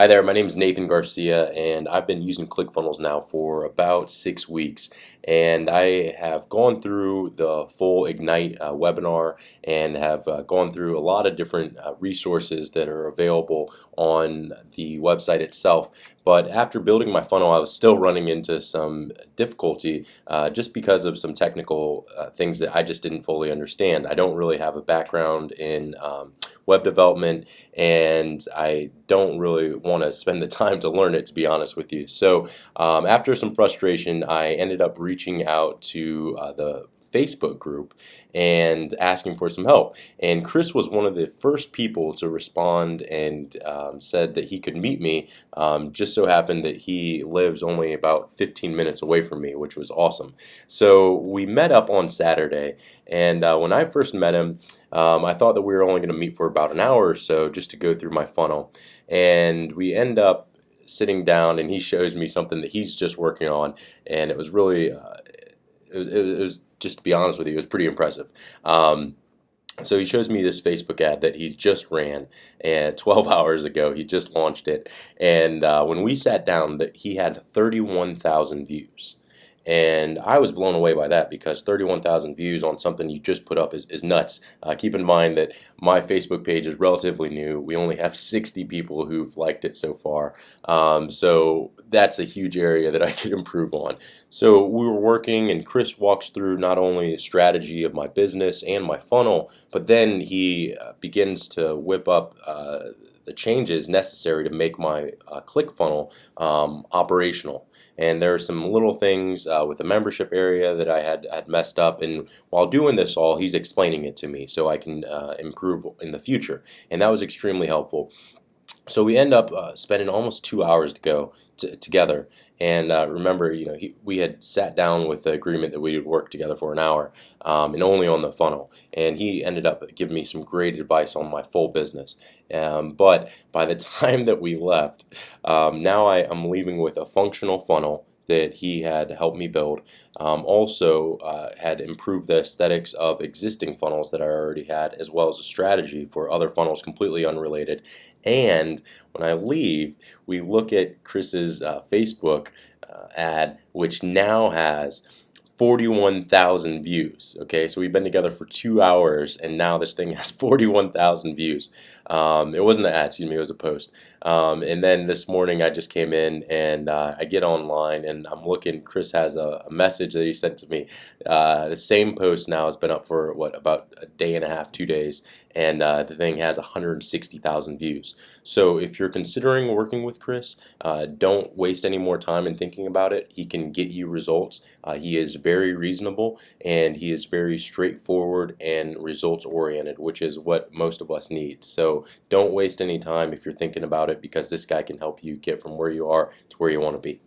Hi there, my name is Nathan Garcia, and I've been using ClickFunnels now for about 6 weeks. And I have gone through the full Ignite webinar and have gone through a lot of different resources that are available on the website itself. But after building my funnel, I was still running into some difficulty just because of some technical things that I just didn't fully understand. I don't really have a background in web development, and I don't really want to spend the time to learn it, to be honest with you. So after some frustration, I ended up reaching out to the Facebook group and asking for some help. And Chris was one of the first people to respond and said that he could meet me. Just so happened that he lives only about 15 minutes away from me, which was awesome. So we met up on Saturday, and when I first met him, I thought that we were only going to meet for about an hour or so just to go through my funnel. And we end up sitting down, and he shows me something that he's just working on, and it was really, it was just to be honest with you, it was pretty impressive. So he shows me this Facebook ad that he just ran, and 12 hours ago he just launched it. And when we sat down, that he had 31,000 views. And I was blown away by that because 31,000 views on something you just put up is nuts. Keep in mind that my Facebook page is relatively new. We only have 60 people who've liked it so far. So that's a huge area that I could improve on. So we were working, and Chris walks through not only the strategy of my business and my funnel, but then he begins to whip up the changes necessary to make my ClickFunnel operational. And there are some little things with the membership area that I had messed up, and while doing this all, he's explaining it to me so I can improve in the future, and that was extremely helpful. So we end up spending almost 2 hours together. And remember, we had sat down with the agreement that we would work together for an hour, and only on the funnel. And he ended up giving me some great advice on my full business. But by the time that we left, now I'm leaving with a functional funnel that he had helped me build. Also had improved the aesthetics of existing funnels that I already had, as well as a strategy for other funnels completely unrelated. And when I leave, we look at Chris's Facebook ad, which now has 41,000 views. Okay, so we've been together for 2 hours, and now this thing has 41,000 views. It wasn't an ad, excuse me, it was a post. And then this morning I just came in, and I get online, and I'm looking. Chris has a message that he sent to me. The same post now has been up for about a day and a half, 2 days, and the thing has 160,000 views. So if you're considering working with Chris, don't waste any more time in thinking about it. He can get you results. He is very reasonable, and he is very straightforward and results oriented, which is what most of us need. So don't waste any time if you're thinking about it, because this guy can help you get from where you are to where you want to be.